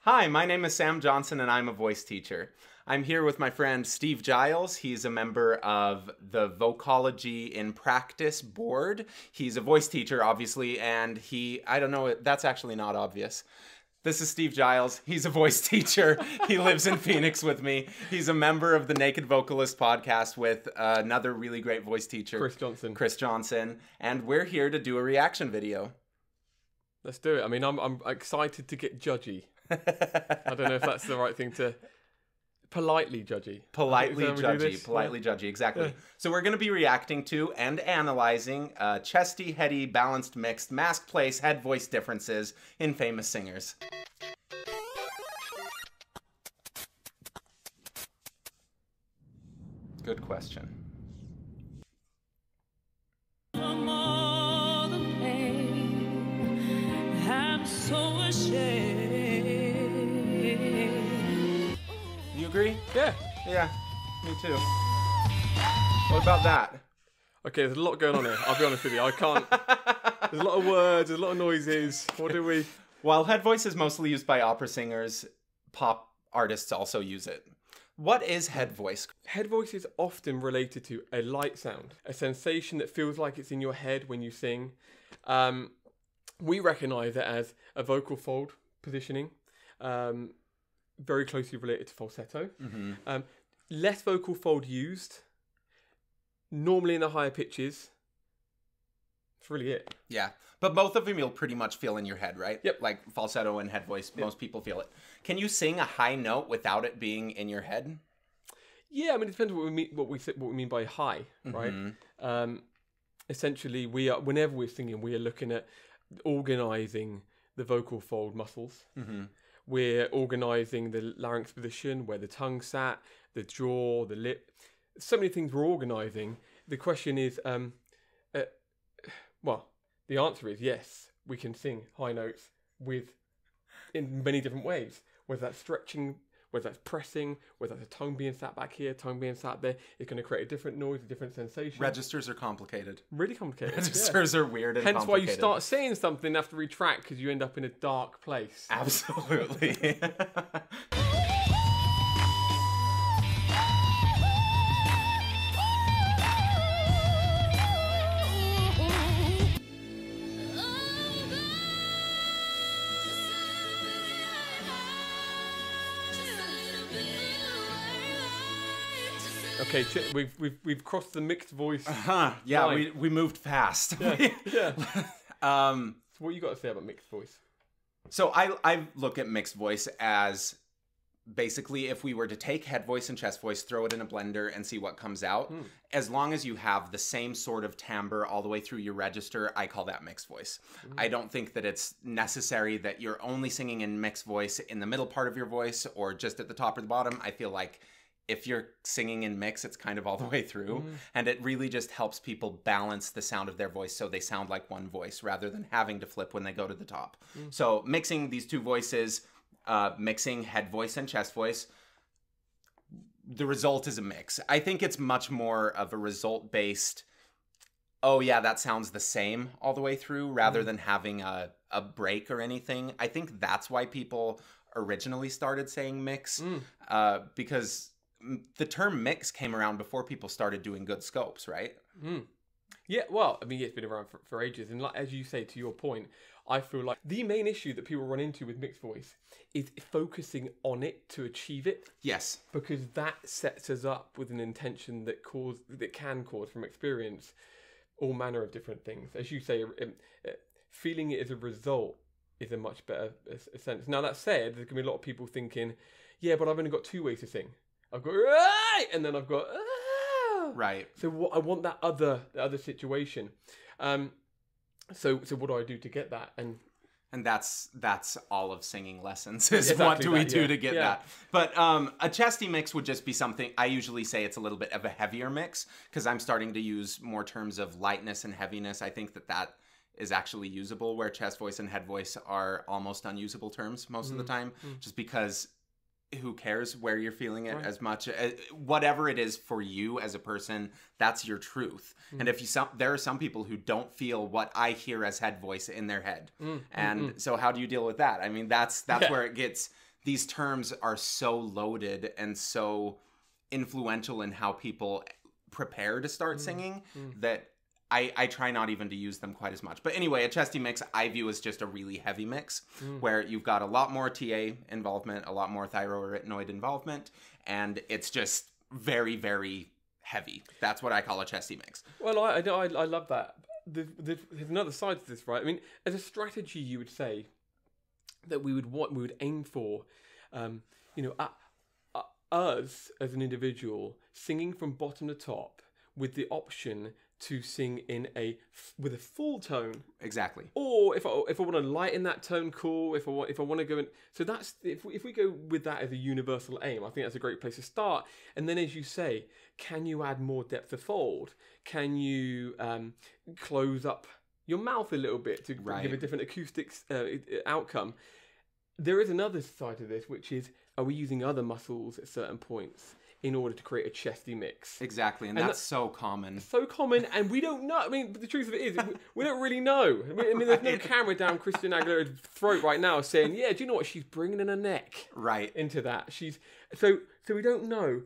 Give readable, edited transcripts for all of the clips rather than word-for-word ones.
Hi, my name is Sam Johnson and I'm a voice teacher. I'm here with my friend Steve Giles. He's a member of the Vocology in Practice board. He's a voice teacher, obviously, and I don't know, that's actually not obvious. This is Steve Giles. He's a voice teacher. He lives in Phoenix with me. He's a member of the Naked Vocalist podcast with another really great voice teacher, Chris Johnson. And we're here to do a reaction video. Let's do it. I mean, I'm excited to get judgy. I don't know if that's the right thing to... Politely judgy. Politely judgy, exactly. Yeah. So we're going to be reacting to and analyzing chesty, heady, balanced, mixed, mask place, head voice differences in famous singers. Good question. From all the pain, I'm so ashamed. You agree? Yeah. Yeah, me too. What about that? Okay, there's a lot going on here. I'll be honest with you. I can't... There's a lot of words, there's a lot of noises. What do we... While head voice is mostly used by opera singers, pop artists also use it. What is head voice? Head voice is often related to a light sound, a sensation that feels like it's in your head when you sing. We recognise it as a vocal fold positioning. Very closely related to falsetto. Mm-hmm. Less vocal fold used, normally in the higher pitches. That's really it. Yeah, but both of them you'll pretty much feel in your head, right? Yep. Like falsetto and head voice, most people feel it. Can you sing a high note without it being in your head? Yeah, I mean, it depends what we mean by high, right? Mm-hmm. Essentially, whenever we're singing, we are looking at organising the vocal fold muscles. Mm-hmm. We're organising the larynx position, where the tongue sat, the jaw, the lip. So many things we're organising. The question is, well, the answer is yes, we can sing high notes in many different ways. Whether that's stretching, whether that's pressing, whether that's a tongue being sat back here, tongue being sat there, it's going to create a different noise, a different sensation. Registers are complicated. Really complicated. Registers are weird and Hence complicated. why you start saying something and have to retract because you end up in a dark place. Absolutely. Okay, we've crossed the mixed voice. Yeah, line. we moved fast. Yeah. So what you got to say about mixed voice? So I look at mixed voice as basically if we were to take head voice and chest voice, throw it in a blender and see what comes out. As long as you have the same sort of timbre all the way through your register, I call that mixed voice. I don't think that it's necessary that you're only singing in mixed voice in the middle part of your voice or just at the top or the bottom. I feel like if you're singing in mix, it's kind of all the way through. And it really just helps people balance the sound of their voice so they sound like one voice rather than having to flip when they go to the top. So mixing these two voices, mixing head voice and chest voice, the result is a mix. I think it's much more of a result-based, oh yeah, that sounds the same all the way through rather than having a break or anything. I think that's why people originally started saying mix because the term mix came around before people started doing good scopes, right? Yeah, well, I mean, it's been around for ages. And like, as you say, to your point, I feel like the main issue that people run into with mixed voice is focusing on it to achieve it. Yes. Because that sets us up with an intention that can cause from experience all manner of different things. As you say, feeling it as a result is a much better sense. Now, that said, there's going to be a lot of people thinking, yeah, but I've only got two ways to sing. I've got right, and then I've got right. So I want that other situation. So what do I do to get that? And that's all of singing lessons is exactly what do we do to get that. But a chesty mix would just be something, I usually say it's a little bit of a heavier mix because I'm starting to use more terms of lightness and heaviness. I think that is actually usable where chest voice and head voice are almost unusable terms most of the time just because who cares where you're feeling it as much? Whatever it is for you as a person, that's your truth. And if there are some people who don't feel what I hear as head voice in their head. So how do you deal with that? I mean, that's where it gets these terms are so loaded and so influential in how people prepare to start singing that I try not even to use them quite as much. But anyway, a chesty mix I view as just a really heavy mix where you've got a lot more TA involvement, a lot more thyroid involvement, and it's just very, very heavy. That's what I call a chesty mix. Well, I love that. There's another side to this, right? I mean, as a strategy, you would say that we would aim for, us as an individual singing from bottom to top with the option to sing with a full tone. Exactly. Or if I want to lighten that tone, cool. If I want to go in, so that's if we go with that as a universal aim, I think that's a great place to start. And then, as you say, can you add more depth of fold? Can you close up your mouth a little bit to give a different acoustics outcome? There is another side to this, which is, are we using other muscles at certain points in order to create a chesty mix? Exactly, and that's so common. So common, and we don't know. I mean, the truth of it is, we don't really know. I mean, there's no camera down Christina Aguilera's throat right now saying, yeah, do you know what? She's bringing in her neck into that. So we don't know.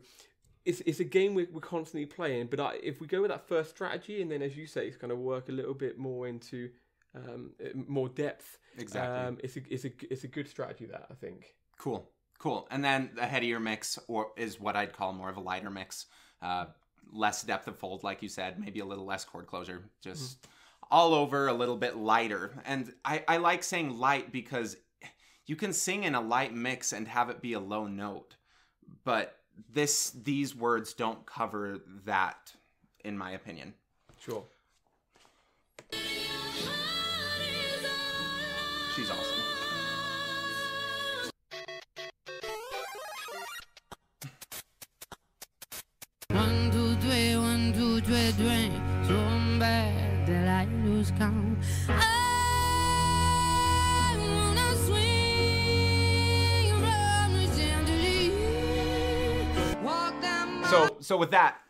It's a game we're constantly playing, but if we go with that first strategy, and then, as you say, it's kind of work a little bit more into more depth. Exactly. It's a good strategy, that, I think. Cool. And then the headier mix is what I'd call more of a lighter mix. Less depth of fold, like you said, maybe a little less chord closure. Just all over, a little bit lighter. And I like saying light because you can sing in a light mix and have it be a low note. But these words don't cover that, in my opinion. Sure. She's awesome. One, two, three, so bad that I lose count. I wanna swing around the walk down my... So with that,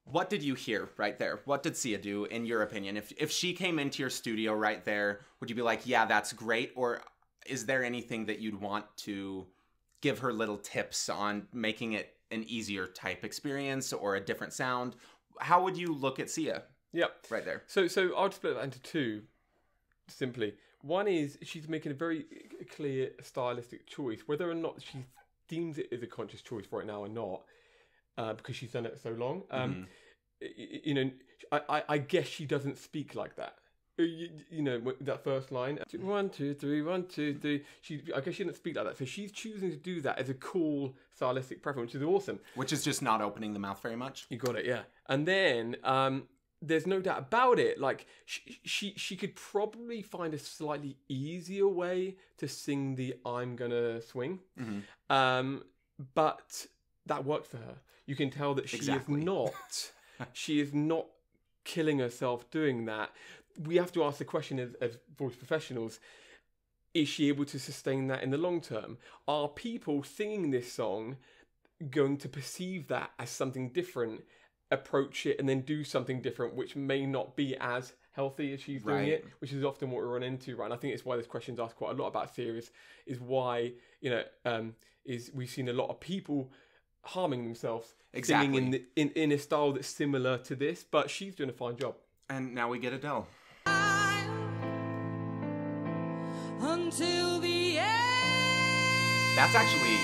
what did you hear right there? What did Sia do, in your opinion? If she came into your studio right there, would you be like, yeah, that's great? Or is there anything that you'd want to give her little tips on making it an easier type experience or a different sound? How would you look at Sia? Yep. Right there. So I'll split that into two, simply. One is she's making a very clear stylistic choice, whether or not she deems it as a conscious choice right now or not, because she's done it so long. I guess she doesn't speak like that. That first line, 1, 2, 3, 1, 2, 3. I guess she didn't speak like that, so she's choosing to do that as a cool stylistic preference, which is awesome. Which is just not opening the mouth very much. You got it, yeah. And then there's no doubt about it. Like she could probably find a slightly easier way to sing the "I'm gonna swing," but that worked for her. You can tell that she is not killing herself doing that. We have to ask the question as voice professionals, is she able to sustain that in the long term? Are people singing this song going to perceive that as something different, approach it, and then do something different, which may not be as healthy as she's doing it, which is often what we run into, right? And I think it's why this question's asked quite a lot about series, is why, is we've seen a lot of people harming themselves singing in a style that's similar to this, but she's doing a fine job. And now we get Adele. Until the end. That's actually...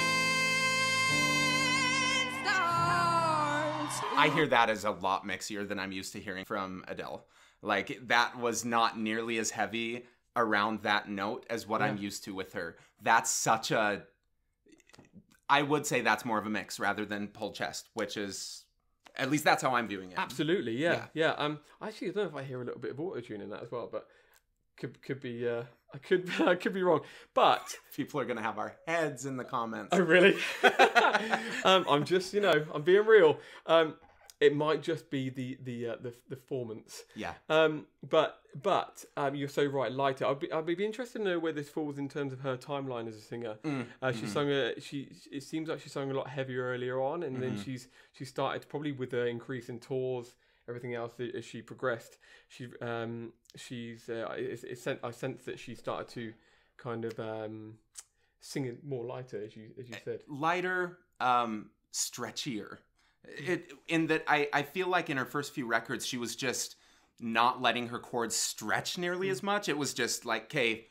I hear that as a lot mixier than I'm used to hearing from Adele. Like, that was not nearly as heavy around that note as what I'm used to with her. That's such a... I would say that's more of a mix rather than pulled chest, which is... At least that's how I'm viewing it. Absolutely, yeah. Actually, I don't know if I hear a little bit of auto-tune in that as well, but could be... I could be wrong, but people are gonna have our heads in the comments. Oh, really? I'm just, I'm being real. It might just be the performance. Yeah. But you're so right. Lighter. I'd be interested to know where this falls in terms of her timeline as a singer. She sung it seems like she sung a lot heavier earlier on, and then she started probably with the increase in tours, everything else as she progressed. I sense that she started to kind of singing more lighter, as you said. Lighter, stretchier. In that I feel like in her first few records, she was just not letting her chords stretch nearly as much. It was just like, okay,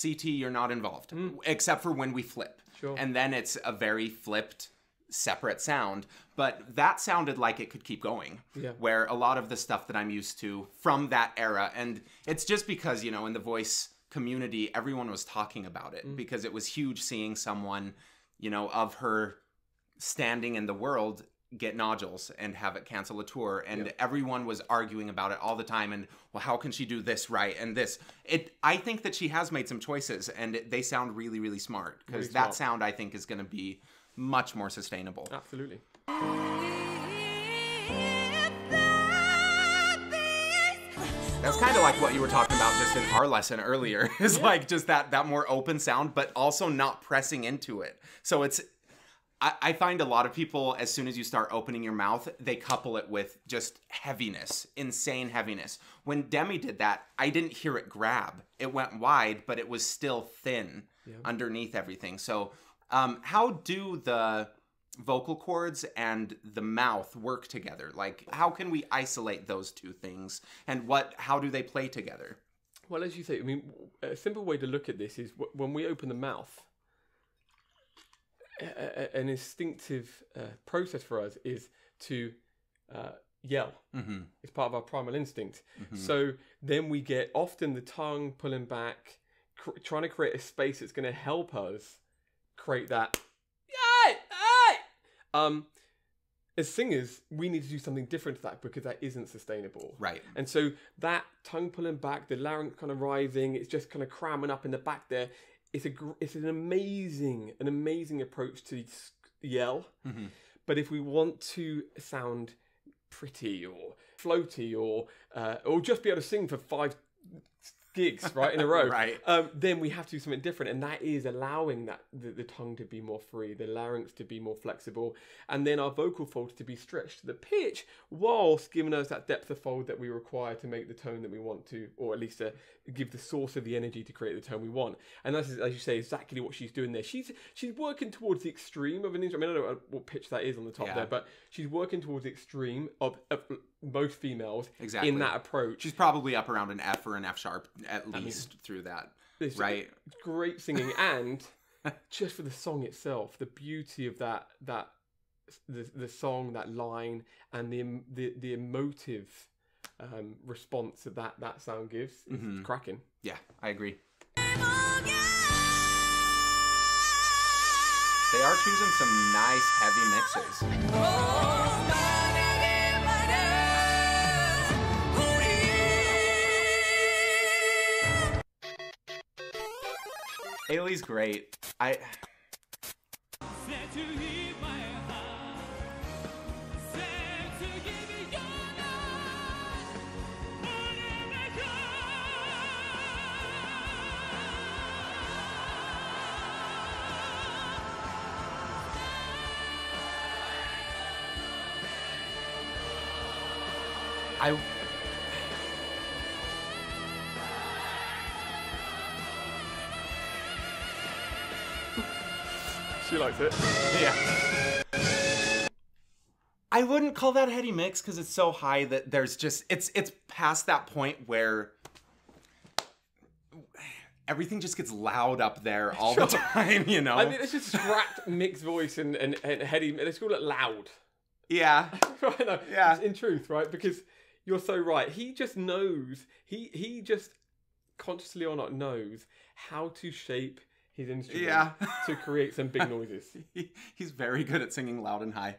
CT, you're not involved, except for when we flip. Sure. And then it's a very flipped, separate sound. But that sounded like it could keep going. Yeah. Where a lot of the stuff that I'm used to from that era, and it's just because, you know, in the voice community, everyone was talking about it because it was huge seeing someone, you know, of her standing in the world get nodules and have it cancel a tour, and everyone was arguing about it all the time, and well, how can she do this right and this? I think that she has made some choices, and they sound really, really smart, because Really that smart. sound, I think, is going to be much more sustainable. Absolutely. That's kind of like what you were talking about just in our lesson earlier, is like just that more open sound, but also not pressing into it. So I find a lot of people, as soon as you start opening your mouth, they couple it with just heaviness, insane heaviness. When Demi did that, I didn't hear it grab. It went wide, but it was still thin underneath everything. So how do the vocal cords and the mouth work together? Like, how can we isolate those two things? And how do they play together? Well, as you say, I mean, a simple way to look at this is when we open the mouth, an instinctive process for us is to yell. It's part of our primal instinct. So then we get often the tongue pulling back, trying to create a space that's going to help us create that. As singers, we need to do something different to that, because that isn't sustainable. Right. And so that tongue pulling back, the larynx kind of rising, it's just kind of cramming up in the back there. It's an amazing approach to yell. But if we want to sound pretty or floaty or just be able to sing for 5 gigs right in a row, right. Then we have to do something different, and that is allowing that the tongue to be more free, the larynx to be more flexible, and then our vocal folds to be stretched to the pitch, whilst giving us that depth of fold that we require to make the tone that we want to, or at least give the source of the energy to create the tone we want. And that's, as you say, exactly what she's doing there. She's working towards the extreme of an instrument. I mean, I don't know what pitch that is on the top there, but she's working towards the extreme of most females in that approach. She's probably up around an F or an F sharp at least through that, right? Great singing, and just for the song itself, the beauty of the song, that line, and the emotive response that sound gives is cracking. Yeah, I agree. They are choosing some nice heavy mixes. Ailee's great. She likes it. Yeah. I wouldn't call that a heady mix, because it's so high that there's just it's past that point where everything just gets loud up there all the time, you know. I mean, it's just scrapped mixed voice and heady. Let's call it loud. Yeah. Right, no, yeah. In truth, right? Because you're so right. He just knows. He just consciously or not knows how to shape his instrument to create some big noises. He's very good at singing loud and high.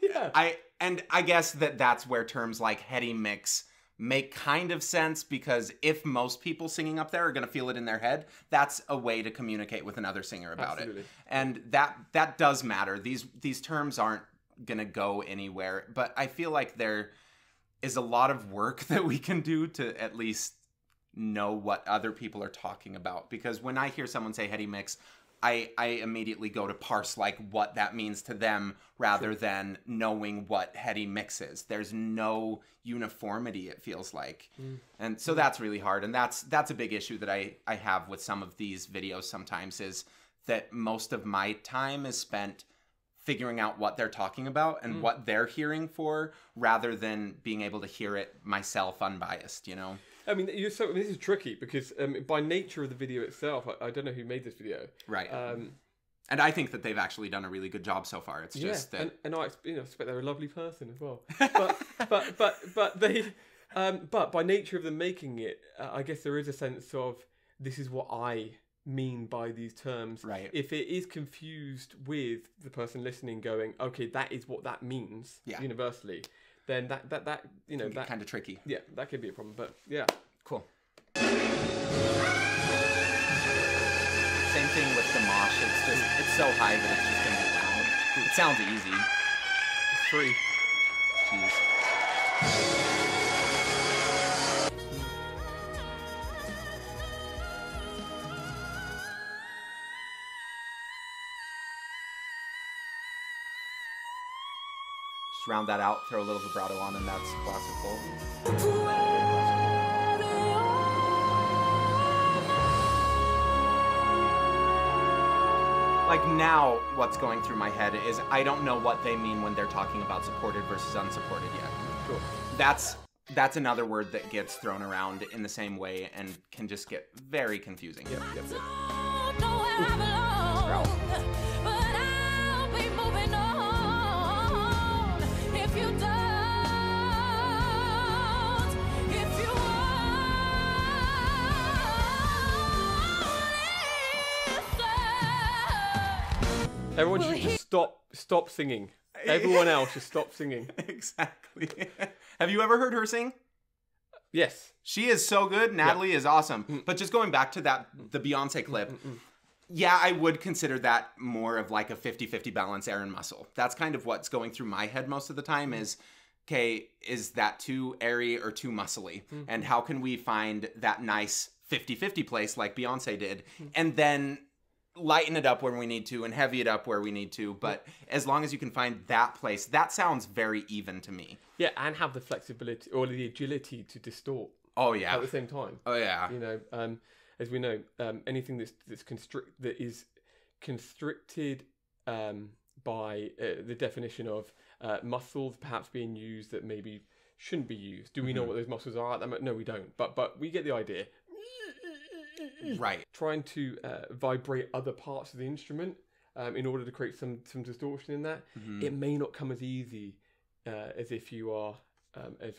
Yeah. I guess that's where terms like heady mix make kind of sense, because if most people singing up there are going to feel it in their head, that's a way to communicate with another singer about it. And that does matter. These terms aren't going to go anywhere, but I feel like there is a lot of work that we can do to at least know what other people are talking about. Because when I hear someone say heady mix, I immediately go to parse like what that means to them, rather than knowing what heady mix is. There's no uniformity, it feels like. And so that's really hard. And that's a big issue that I have with some of these videos sometimes, is that most of my time is spent figuring out what they're talking about and what they're hearing for, rather than being able to hear it myself unbiased, you know? I mean, this is tricky because by nature of the video itself, I don't know who made this video. Right. And I think that they've actually done a really good job so far. It's just that... And I expect they're a lovely person as well. But by nature of them making it, I guess there is a sense of, this is what I mean by these terms. Right. If it is confused with the person listening going, okay, that is what that means universally, then that that kind of tricky. Yeah, that could be a problem. But yeah, cool. Same thing with the mosh. It's so high that it's just gonna be loud. It sounds easy. It's free. Jeez. Round that out, throw a little vibrato on, and that's classical. Like now, what's going through my head is I don't know what they mean when they're talking about supported versus unsupported yet. Cool. That's another word that gets thrown around in the same way and can just get very confusing. Yep. Everyone should just stop singing. Everyone else should stop singing. Exactly. Have you ever heard her sing? Yes. She is so good. Natalie is awesome. But just going back to the Beyonce clip, yeah, I would consider that more of like a 50-50 balance, air and muscle. That's kind of what's going through my head most of the time is, okay, is that too airy or too muscly? And how can we find that nice 50-50 place like Beyonce did? And then lighten it up where we need to and heavy it up where we need to. But as long as you can find that place, that sounds very even to me. Yeah, and have the flexibility or the agility to distort. Oh, yeah. At the same time. Oh, yeah. You know, as we know, anything that is constricted by the definition of muscles perhaps being used that maybe shouldn't be used. Do we know what those muscles are at that moment? No, we don't. But we get the idea. Right. Trying to vibrate other parts of the instrument in order to create some distortion in that. It may not come as easy as if you are as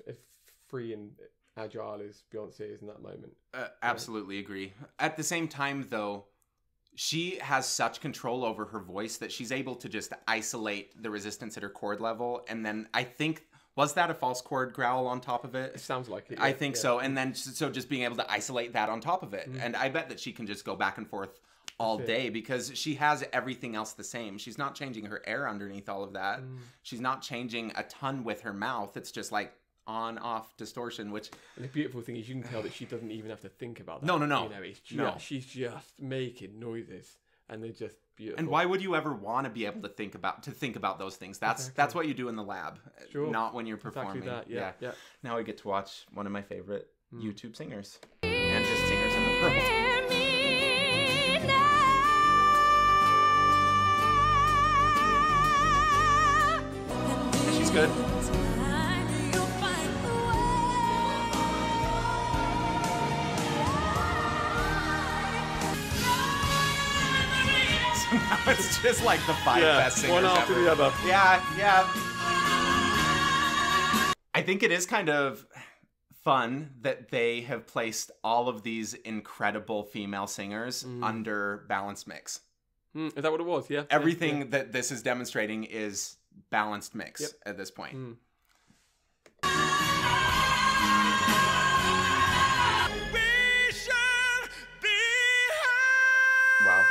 free and agile as Beyonce is in that moment. Absolutely agree. At the same time, though, she has such control over her voice that she's able to just isolate the resistance at her chord level. And then I think, was that a false chord growl on top of it? It sounds like it. I think so. And then, so just being able to isolate that on top of it. And I bet that she can just go back and forth all day because she has everything else the same. She's not changing her air underneath all of that. She's not changing a ton with her mouth. It's just like on-off distortion, which... And the beautiful thing is you can tell that she doesn't even have to think about that. No. You know, it's just, she's just making noises and they're just beautiful. And why would you ever want to be able to think about those things? That's what you do in the lab, not when you're performing. Exactly that, yeah. Now we get to watch one of my favorite YouTube singers and just singers in the world. She's good. Now it's just like the five best singers one after ever. the other. Yeah. I think it is kind of fun that they have placed all of these incredible female singers under balanced mix. Is that what it was? Yeah. Everything that this is demonstrating is balanced mix at this point. Wow.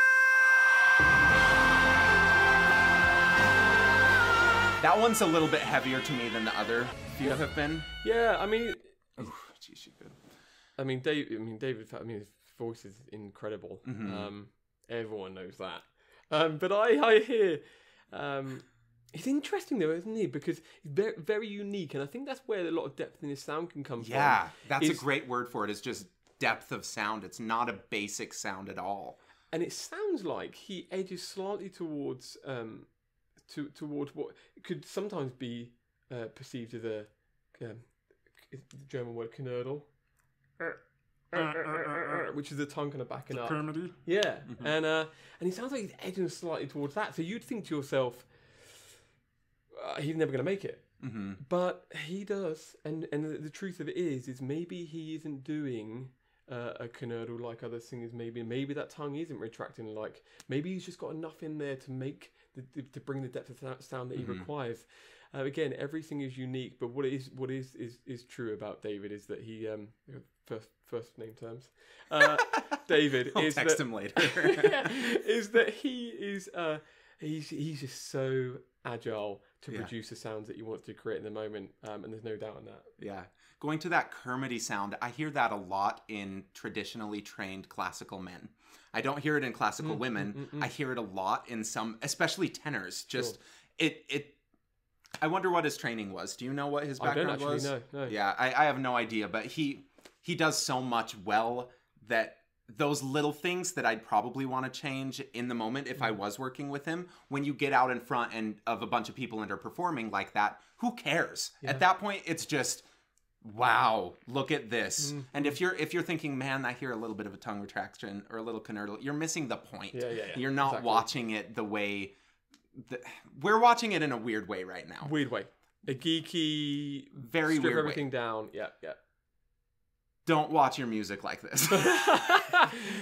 That one's a little bit heavier to me than the other few have been. Yeah, I mean... Geez, she's good. I mean, David, his voice is incredible. Everyone knows that. But I hear... It's interesting though, isn't he? Because he's very, very unique, and I think that's where a lot of depth in his sound can come from. Yeah, that's a great word for it. It's just depth of sound. It's not a basic sound at all. and it sounds like he edges slightly towards towards what could sometimes be perceived as a the German word knödel, which is the tongue kind of backing up. Kermity. Yeah, and he sounds like he's edging slightly towards that. So you'd think to yourself, he's never going to make it. But he does, and the truth of it is maybe he isn't doing a knödel like other singers. Maybe that tongue isn't retracting. Like maybe he's just got enough in there to make to bring the depth of sound that he requires. Again, everything is unique, but what is true about David is that he first name terms. David I'll is text him later. is that he is he's just so agile to produce the sounds that he wants to create in the moment, and there's no doubt in that. Yeah. Going to that Kermity sound, I hear that a lot in traditionally trained classical men. I don't hear it in classical women. I hear it a lot in some, especially tenors. Just it. I wonder what his training was. Do you know what his background was? I don't actually know. No. Yeah, I have no idea. But he does so much well that those little things that I'd probably want to change in the moment if I was working with him, when you get out in front and of a bunch of people and are performing like that, who cares? Yeah. At that point, it's just, wow, look at this. And if you're thinking, man, I hear a little bit of a tongue retraction or a little knödel, you're missing the point. Yeah. You're not watching it the way... we're watching it in a weird way right now. Weird way. A geeky... Very strip weird everything way. down. Yeah. Don't watch your music like this.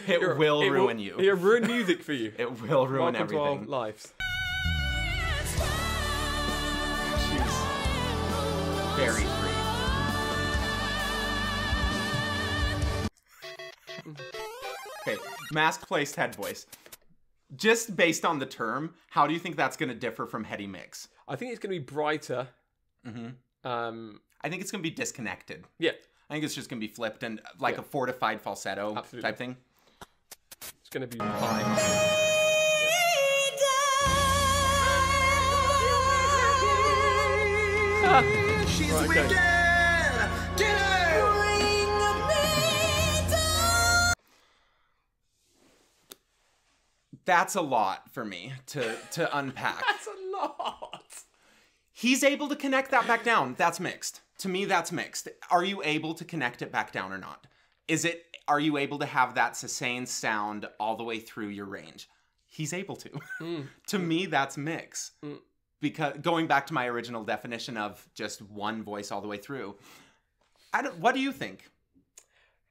It will ruin you. It'll ruin music for you. It will ruin Welcome everything. to our lives. She's very free. Okay, mask placed head voice. Just based on the term, how do you think that's going to differ from heady mix? I think it's going to be brighter. I think it's going to be disconnected. Yeah. I think it's just going to be flipped and like a fortified falsetto type thing. It's going to be fine. She's right, wicked! Get her! That's a lot for me to unpack. That's a lot. He's able to connect that back down. That's mixed. To me, that's mixed. Are you able to connect it back down or not? Are you able to have that sustained sound all the way through your range? He's able to. To me, that's mix. Because going back to my original definition of just one voice all the way through, what do you think?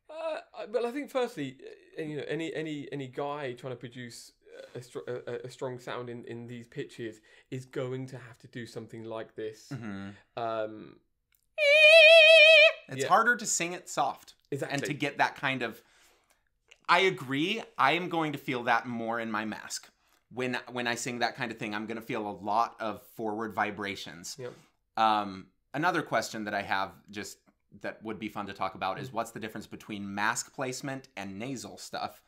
Well, I think firstly, any guy trying to produce a strong sound in these pitches is going to have to do something like this. It's harder to sing it soft. Exactly. And to get that kind of... I agree. I am going to feel that more in my mask. When I sing that kind of thing, I'm going to feel a lot of forward vibrations. Yep. Another question that I have just that would be fun to talk about is what's the difference between mask placement and nasal stuff?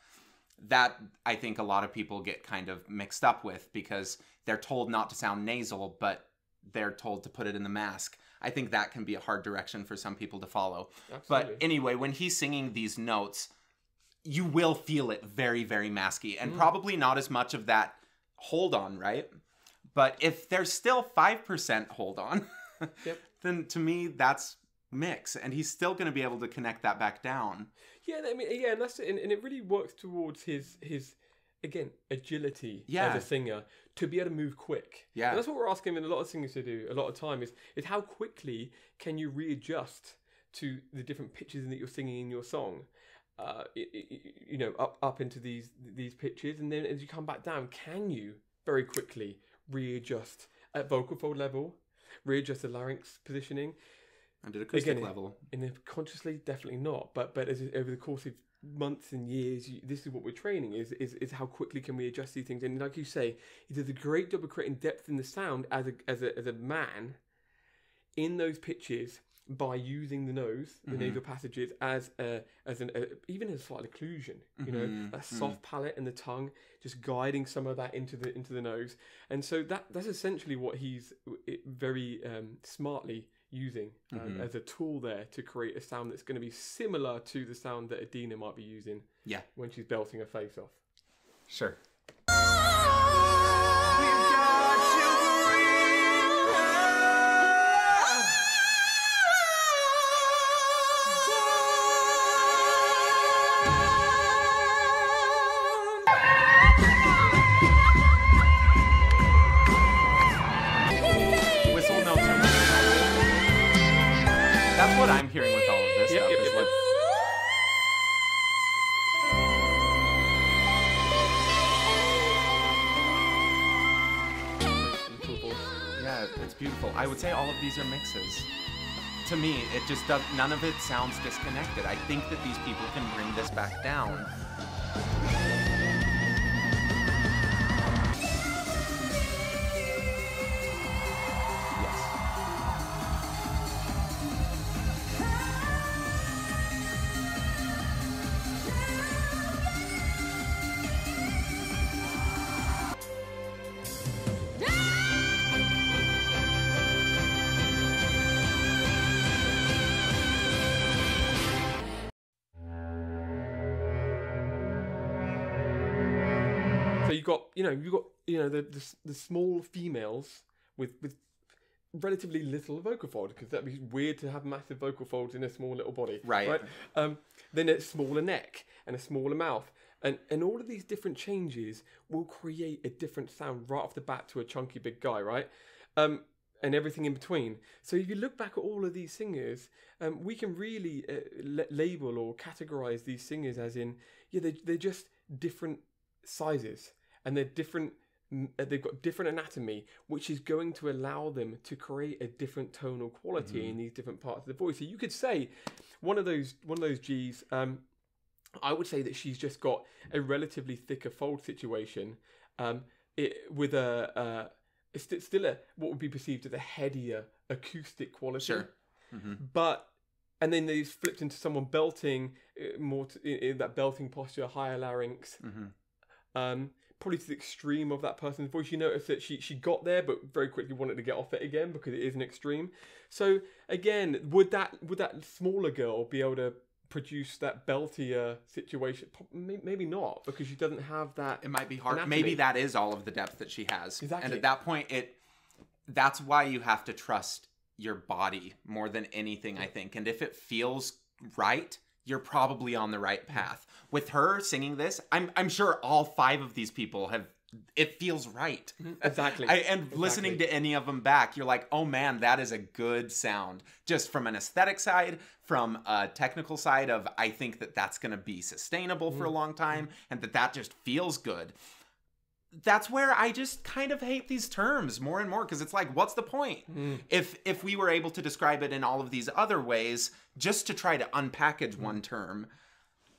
That I think a lot of people get kind of mixed up with because they're told not to sound nasal, but they're told to put it in the mask. I think that can be a hard direction for some people to follow. Absolutely. But anyway, when he's singing these notes, you will feel it very, very masky and probably not as much of that hold on, right? But if there's still 5% hold on, then to me, that's mix. And he's still going to be able to connect that back down. Yeah, I mean, and that's it. And it really works towards his again, agility as a singer to be able to move quick. Yeah. And that's what we're asking a lot of singers to do a lot of time is how quickly can you readjust to the different pitches that you're singing in your song. Up into these pitches, and then as you come back down, can you very quickly readjust at vocal fold level, readjust the larynx positioning, and at acoustic level? Consciously, definitely not. But over the course of months and years, this is what we're training is how quickly can we adjust these things. And like you say, he does a great job of creating depth in the sound as a man in those pitches. By using the nose, the nasal passages as even a slight occlusion, a soft palate and the tongue, just guiding some of that into the nose, and so that's essentially what he's very smartly using as a tool there to create a sound that's going to be similar to the sound that Adina might be using when she's belting her face off. Sure. Whistle notes are really helpful. That's what I'm hearing with all of this stuff. Is what... Yeah, it's beautiful. I would say all of these are mixes. To me, it just does. None of it sounds disconnected. I think that these people can bring this back down. You've got the small females with relatively little vocal fold, because that'd be weird to have massive vocal folds in a small little body, right? Then a smaller neck and a smaller mouth, and all of these different changes will create a different sound right off the bat to a chunky big guy, right? And everything in between. So if you look back at all of these singers, we can really label or categorize these singers as in, they're just different sizes. And they're different. They've got different anatomy, which is going to allow them to create a different tonal quality in these different parts of the voice. So you could say one of those G's. I would say that she's just got a relatively thicker fold situation, with it's still what would be perceived as a headier acoustic quality. Sure. And then they've flipped into someone belting more in that belting posture, higher larynx. Probably to the extreme of that person's voice. You notice that she got there, but very quickly wanted to get off it again because it is an extreme. So again, would that smaller girl be able to produce that beltier situation? Maybe not, because she doesn't have that. It might be hard. Anatomy. Maybe that is all of the depth that she has. Exactly. And at that point, that's why you have to trust your body more than anything, I think. And if it feels right, you're probably on the right path. With her singing this, I'm sure all 5 of these people have, it feels right. Exactly. Listening to any of them back, you're like, oh man, that is a good sound. Just from an aesthetic side, from a technical side of, I think that that's going to be sustainable for a long time, and that just feels good. That's where I just kind of hate these terms more and more, because it's like, what's the point? If we were able to describe it in all of these other ways, just to try to unpackage one term,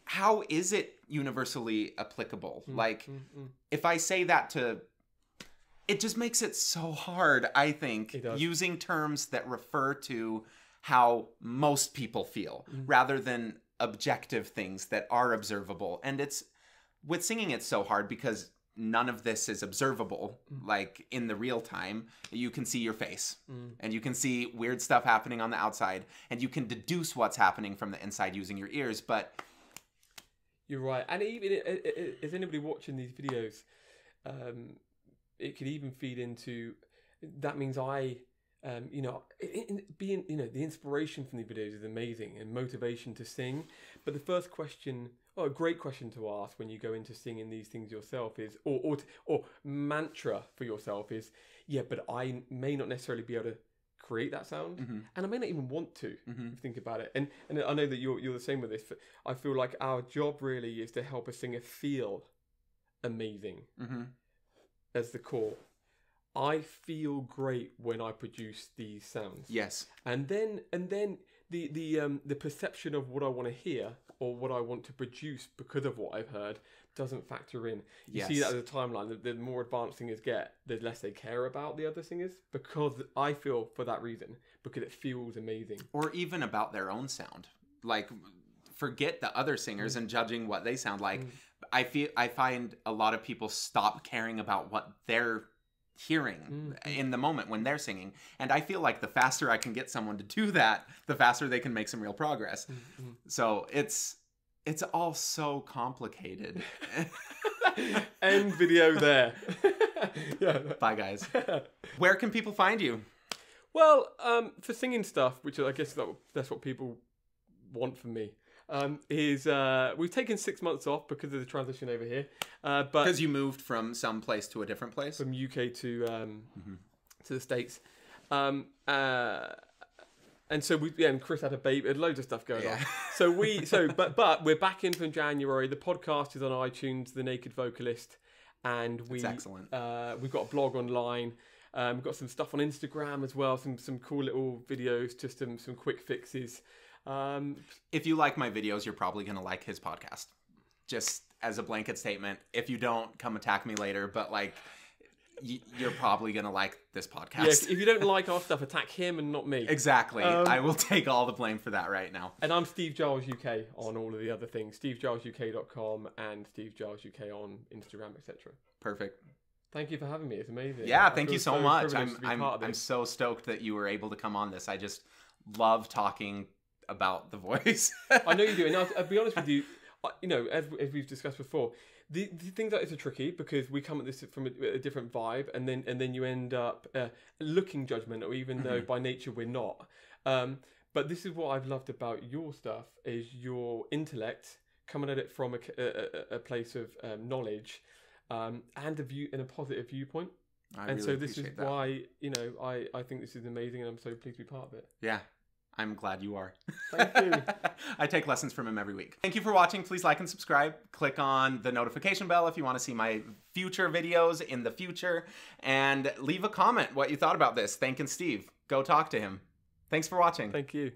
how is it universally applicable? If I say that it just makes it so hard, I think, using terms that refer to how most people feel, rather than objective things that are observable. And with singing, it's so hard because none of this is observable, like in the real time. You can see your face, and you can see weird stuff happening on the outside, and you can deduce what's happening from the inside using your ears, but... You're right. And even, is anybody watching these videos, it could even feed into, that means the inspiration from the videos is amazing, and motivation to sing. But the first question, a great question to ask when you go into singing these things yourself is, or mantra for yourself is, but I may not necessarily be able to create that sound, and I may not even want to, if you think about it. And I know that you're the same with this. I feel like our job really is to help a singer feel amazing as the core. I feel great when I produce these sounds. Yes. And then the perception of what I want to hear or what I want to produce because of what I've heard doesn't factor in. You see that as a timeline. The more advanced singers get, the less they care about the other singers, because I feel for that reason, because it feels amazing. Or even about their own sound. Like, forget the other singers and judging what they sound like. I find a lot of people stop caring about what they're hearing in the moment when they're singing. And I feel like the faster I can get someone to do that, the faster they can make some real progress. So it's all so complicated. End video there. Yeah. Bye, guys. Where can people find you? Well, for singing stuff, which I guess that's what people want from me, is we've taken 6 months off because of the transition over here. But Because you moved from some place to a different place? from UK to the States. And so and Chris had a baby, had loads of stuff going on. But we're back in from January. The podcast is on iTunes, The Naked Vocalist, and That's excellent. We've got a blog online. We've got some stuff on Instagram as well. Some cool little videos, just some quick fixes. If you like my videos, you're probably going to like his podcast. Just as a blanket statement. If you don't, come attack me later. But like, you're probably going to like this podcast. Yes, if you don't like our stuff, attack him and not me. Exactly. I will take all the blame for that right now. And I'm Steve Giles UK on all of the other things. SteveGilesUK.com and Steve Giles UK on Instagram, etc. Perfect. Thank you for having me. It's amazing. Yeah, thank you so much. privileged to be part of I'm this. so stoked that you were able to come on this. I just love talking about The Voice. I know you do. And I'll be honest with you, as we've discussed before, the things like this are tricky because we come at this from a different vibe, and then you end up looking judgmental, even though by nature we're not. But this is what I've loved about your stuff is your intellect coming at it from a place of knowledge and a positive viewpoint. So this is why I think this is amazing, and I'm so pleased to be part of it. Yeah. I'm glad you are. Thank you. I take lessons from him every week. Thank you for watching. Please like and subscribe. Click on the notification bell if you want to see my future videos in the future. And leave a comment what you thought about this. Thanking Steve. Go talk to him. Thanks for watching. Thank you.